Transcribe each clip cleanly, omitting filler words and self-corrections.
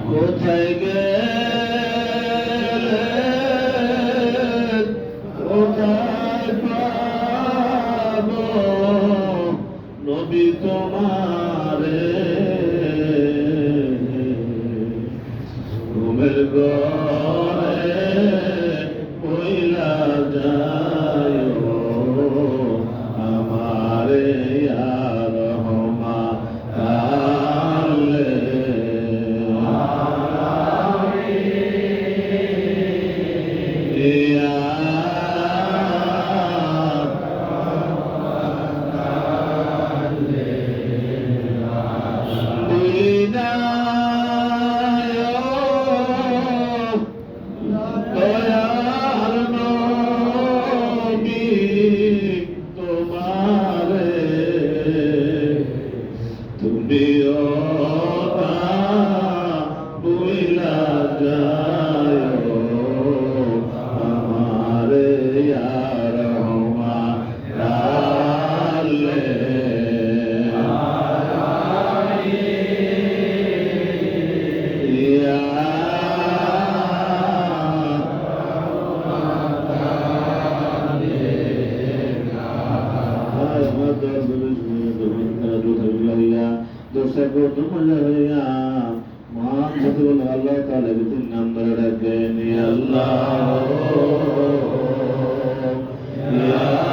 কোথায় গেলেন কোথায় পাবো নবী তোমারে ঘুমের ঘরে পইলা যায় আমারে আর হমা আলে তুমিও বুইলা যায় আমারে ইয়ার হমা আলে दोस्तों को तुम मजा मान जब अल्लाह ताला के तीन नंबर रखे नि अल्लाह या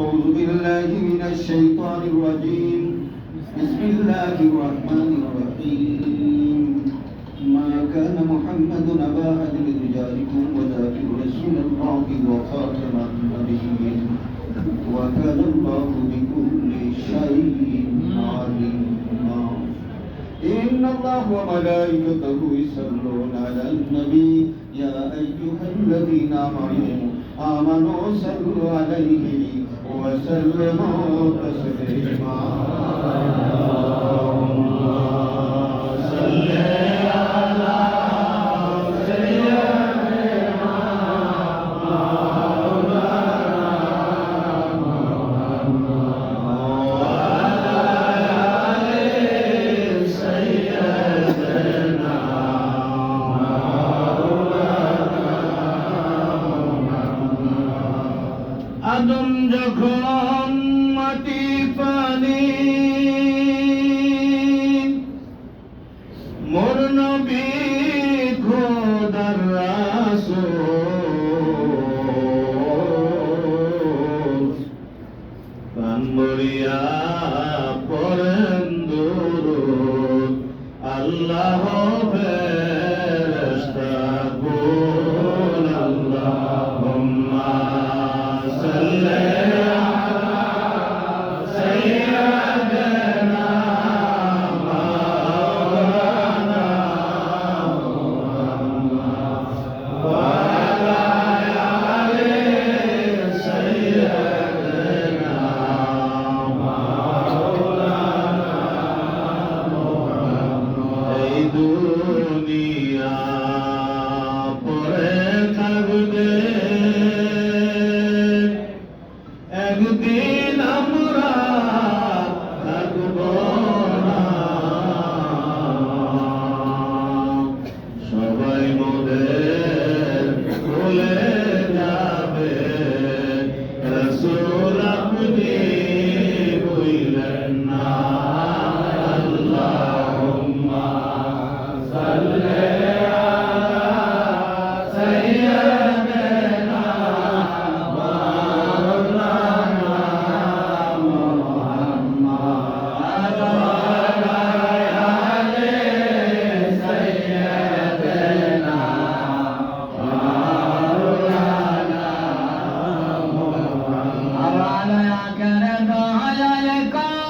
أعوذ بالله من الشيطان الرجيم بسم الله الرحمن الرحيم الله وملائكته يصلون على النبي يا أيها الذين آمنوا صلوا عليه وسلموا تسليما আদম যখন মাটি পানি মোর নবী খোদার রাসূল কান মরিয়া পড়েন দুরূদ আল্লাহ ফেরেশতা কুল আল্লাহুম্মা সাল্লি আলা সাইয়্যিদিনা মাওলানা মুহাম্মদ ওয়া আলা আলি সাইয়্যিদিনা মাওলানা মুহাম্মদ এই দুনিয়া পড়ে থাকবে একদিন আমরা থাকব না সবাই মোদের ভুলে যাবে রাসূল আপনি ভুলেন না আল্লাহুম্মা সাল্লি আলা সাইয়্যিদিনা মাওলানা মুহাম্মদ ওয়া আলা আলি সাইয়্যিদিনা মাওলানা মুহাম্মদ আওয়ালা করে দয়াল কাল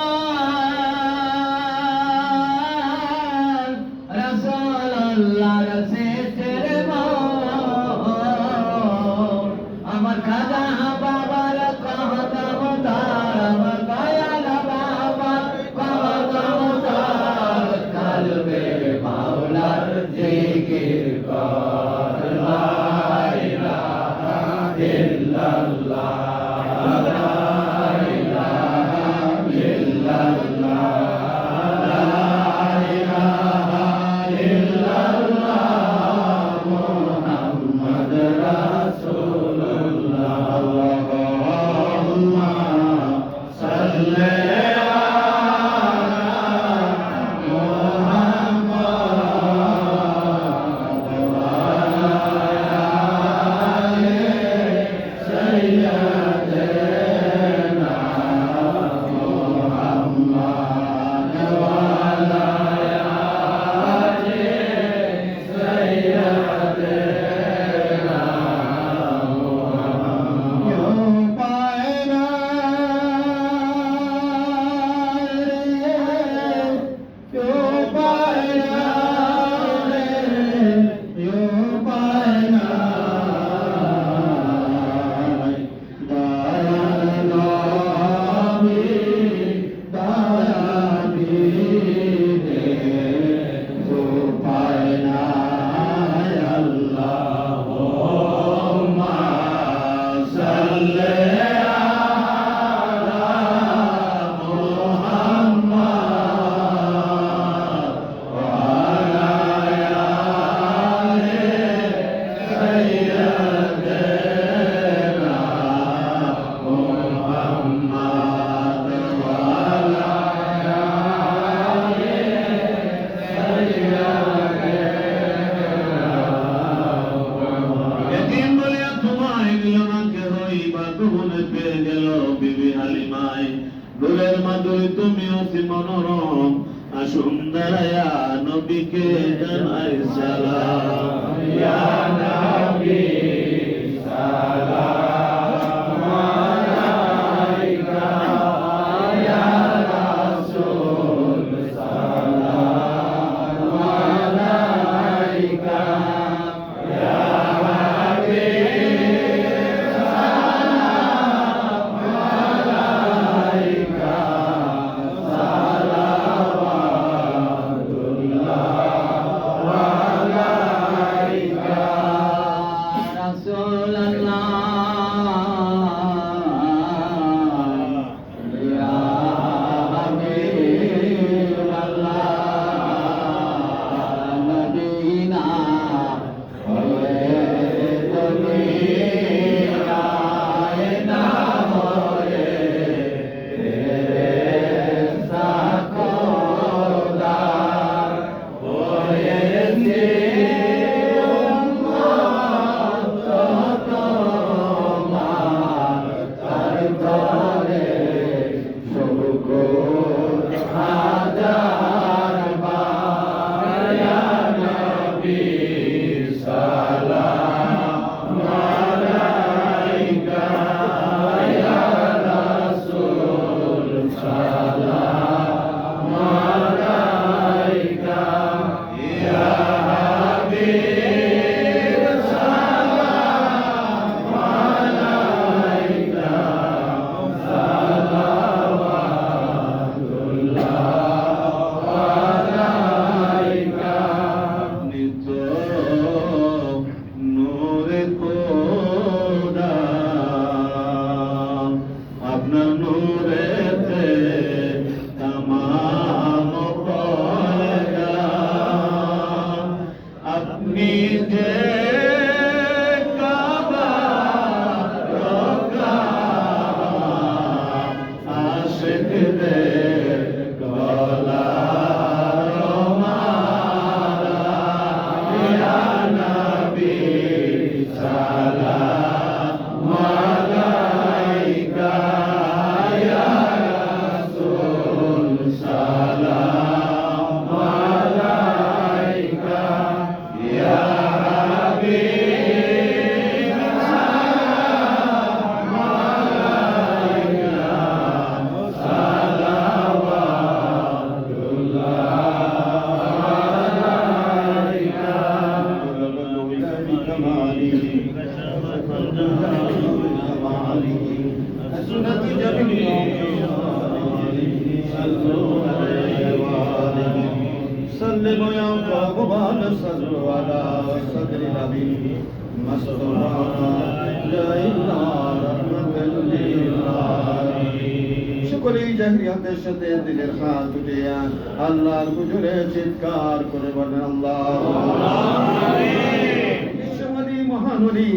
রাসূলুল্লাহ রসেতের আমার খাজা বাবার কদম দাম দয়াল বাবার কদম দাম কালবে মাওলার জিকির কর লা ইলাহা ইল্লাল্লাহ লা ইলাহা ইল্লাল্লাহ লা ইলাহা ইল্লাল্লাহ মুহাম্মদ রাসূলুল্লাহ আল্লাহুম্মা সাল্লি আলা মুহাম্মদ ওয়া আলা আলি সাইয়্যিদিনা মুহাম্মদ ওয়া আলা আলি সাইয়্যিদিনা মুহাম্মদ পায়না গুলের মাধুরী তুমি অতি মনোরম সুন্দর নবীকে জানাই সালাম ইয়া নবী সালাম আলাইকা ইয়া রাসূল সালাম নিজে কাবা রকা আশিকদের গলা রমালা ইয়া নবী সালাম আলাইকা ইয়া রাসূল সালাম আলাইকা ইয়া হাবিব সালাম আলাইকা سلموا يا ربنا صلوا على صدر النبي مصطفى لا اله رحمة للعالمين সকলেই জাহিরিয়াতের সাথে দিলের হাত উঠিয়া আল্লাহর হুজুরে চিৎকার করে বলেন আল্লাহুম্মা আমিন। বিশ্বমাদি মহানবী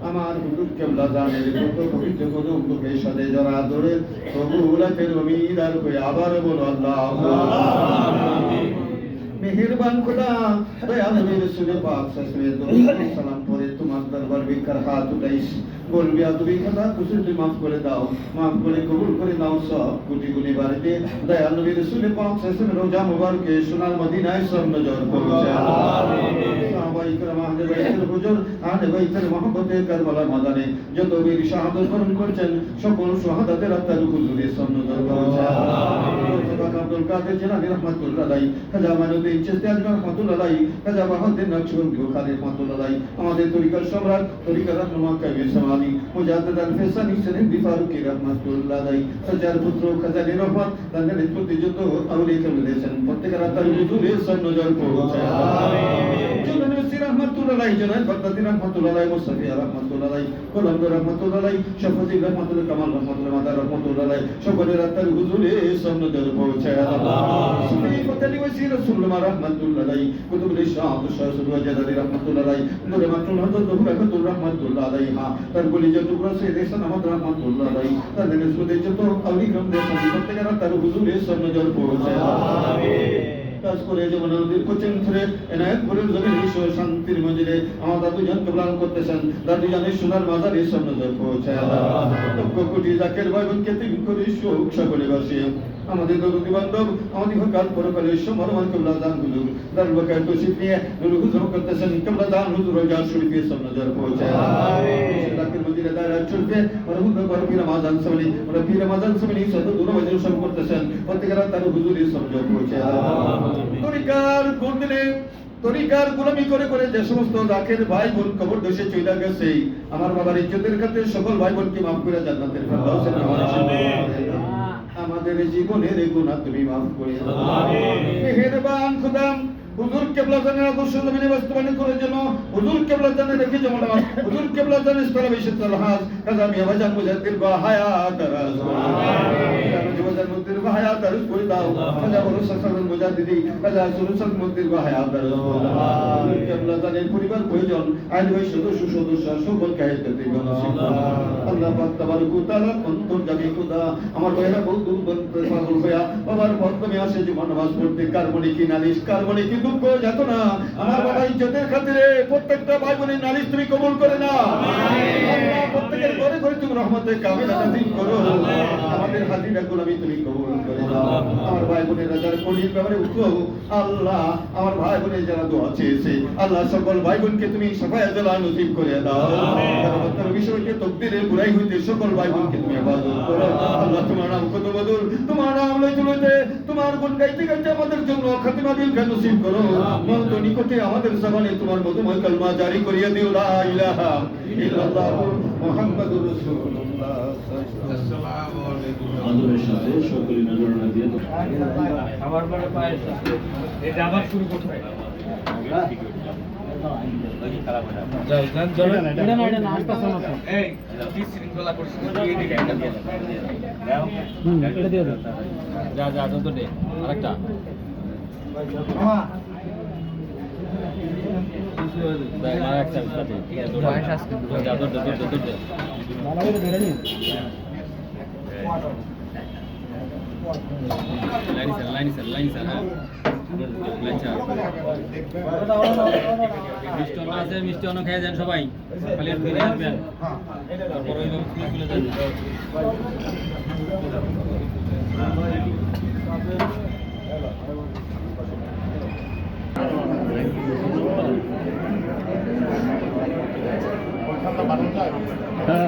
আমার হুজুর কেবলা জানের কত পবিত্র কদম বুকের সাথে জড়া ধরে কবুলাতের উম্মীদার হয়ে আবার বলো আল্লাহুম্মা আমিন। মেহেরবান খোদা দয়া নবী রাসূল পাক সাল্লাল্লাহু আলাইহি ওয়াসাল্লাম পরে তোমার দরবার বিকার হাত উঠাইস বলবি আদবি খোদা কুসুর তুই মাফ করে দাও, মাফ করে কবুল করে দাও সব কোটি গুণে বাড়িতে দয়া নবী রাসূল পাক সাল্লাল্লাহু রোজা মুবারকে সোনার মদিনায় সব নজর পৌঁছে আমিন। সাহাবায়ে کرام আহলে বাইতের হুজুর আহলে বাইতের মহব্বতে কারবালার ময়দানে যত বীর শাহাদাত বরণ করেছেন সকল শাহাদাতের আত্মার হুজুরে সব নজর পৌঁছে আমিন। আব্দুল কাদের জিলানী রাহমাতুল্লাহ আলাইহি খাজা মাইনুদ্দিন চিশতি রাহমাতুল্লাহ আলাইহি খাজা বাহাউদ্দিন নকশবন্দি বুখারী রাহমাতুল্লাহ আলাইহি আমাদের তরিকার সম্রাট তরিকার রাহনুমা কাবীর সামানি মুজাদ্দিদ আল ফিসানি সিরিন্দি ফারুকী রাহমাতুল্লাহ আলাইহি খাজার পুত্র খাজানী রহমত তাদের প্রতিযুক্ত আউলিয়া কেরাম দিয়েছেন প্রত্যেকের আত্মার হুজুরে সব নজর পৌঁছে আমিন। জুনানী রাহমাতুল্লাহ আলাইহি জনাব বাগদাদি রাহমাতুল্লাহ আলাইহি মুস্তাফি রাহমাতুল্লাহ আলাইহি কলম রাহমাতুল্লাহ আলাইহি শফাতি রাহমাতুল্লাহ কামাল রাহমাতুল্লাহ মাদার রাহমাতুল্লাহ আলাইহি সকলের আত্মার হুজুরে সব নজর পৌঁছে আমিন। সুন্নি ফতলি ওয়াসি রাসূলুল্লাহ রাহমাতুল্লাহ আলাইহি কুতুবুল ইসলাম শাহসুল ওয়াজাদি রাহমাতুল্লাহ আলাইহি নূরে মাকতুল হযরত হুরাকাতুর রাহমাতুল্লাহ আলাইহা তার বলি যে টুকরা সে দেশন আহমদ রাহমাতুল্লাহ আলাইহি তার নিসবতে যত আউলি গ্রাম দেশন প্রত্যেকের আত্মার হুজুরে সব নজর পৌঁছে আমিন। কাজ করে যেমন নদীর কোচিং ধরে এনায়েতপুরের জমিন বিশ্ব শান্তির মঞ্জিলে আমার দাদু জান কবলান করতেছেন দাদু জানের সোনার মাজারে সব নজর পৌঁছে লক্ষ কোটি জাকের ভাই বোনকে তুমি করে শোক সকলে বসে আমাদের দরদি বান্ধব আমাদের কাল পরকালে সমরমান কবলা জান হুজুর দার বকায় তৌসিফ নিয়ে নুর হুজুর করতেছেন কবলা জান হুজুর রোজা শরীফে সব নজর পৌঁছে আমিন। জাকের মঞ্জিলে দায়রা চলবে মরহুম বরফি রমাজান সমনি রফি রমাজান সমনি সদ দূর মজলিস সব করতেছেন প্রত্যেকের তার হুজুরে সব নজর পৌঁছে আমিন। তরিকার গোলামি করে করে যে সমস্ত জাকের ভাই বোন কবর দোষে চলে গেছে আমার বাবার ইজ্জতের খাতির সকল ভাই বোনকে মাফ করে জান্নাতের ফেরদাউসে আমাদের জীবনের গুনাহ তুমি মাফ করে দাও আমিন। মেহেরবান খোদা হুজুর কেবলা জানের আদর্শ জমিনে বাস্তবায়ন করার জন্য হুজুর কেবলা জানের রেখে যেমন হুজুর কেবলা জানের ইসলাম বিশুদ্ধ হাজ কাজা মিয়া বাজান মুজাদ্দিদ বা হায়াত দারাজ আমিন। বাজান মুজাদ্দিদ বা হায়াত দারাজ করে দাও কাজা বরসা সালাম মুজাদ্দিদি কাজা সুরসাদ মুজাদ্দিদ বা হায়াত দারাজ হুজুর কেবলা জানের পরিবার প্রয়োজন আইন ভাই সদস্য সকল কায়েতে দিবেন আল্লাহ পাক তাবারক ওয়া তাআলা অন্তর জামি খোদা আমার ভাইরা বহু দূর বলতে পাগল হইয়া বাবার বর্তমানে আসে জীবন নামাজ পড়তে কারবনি কি নালিশ কারবনি কি দুঃখ যত না আমার বাবা ইজ্জতের খাতিরে প্রত্যেকটা ভাই বোনের নালিশ তুমি কবুল করে নাও আমিন। আল্লাহ প্রত্যেকের ঘরে ঘরে তুমি রহমতে কামিলা নাযিল করো আমাদের হাজিরা গোলামি তুমি কবুল করে নাও আমার ভাই বোনের যারা কলির ব্যাপারে উঠো আল্লাহ আমার ভাই বোনের যারা দোয়া চেয়েছে আল্লাহ সকল ভাই বোনকে তুমি সাফায়ে জালা নসিব করে দাও আমিন। তার বিষয়কে তকদিরের বুরাই হইতে সকল ভাই বোনকে তুমি ইবাদত করো আল্লাহ তোমার নাম কত বদল তোমার নাম লইতে লইতে তোমার গুণ গাইতে গাইতে আমাদের জন্য খাতিমা দিল নসিব করো মত নিকটে আমাদের জবানে তোমার মধুময় কালমা জারি করিয়া দিও লা ইলাহা ইল্লাল্লাহ মুহাম্মাদুর রাসূলুল্লাহ সাল্লাল্লাহু আলাইহি আদরের সাথে সকলে নজর না দিয়ে আমার পরে পায়ে এই যে আবার শুরু করতে হবে এই কি শৃঙ্খলা করছিস এদিকে একটা দিয়ে দাও এটা দিয়ে দাও যা যা তো দে আরেকটা মিষ্টি অন্য খেয়ে যান সবাই খালি আর ফিরে আসবেন তারপর ওই চলে যাবেন হ্যাঁ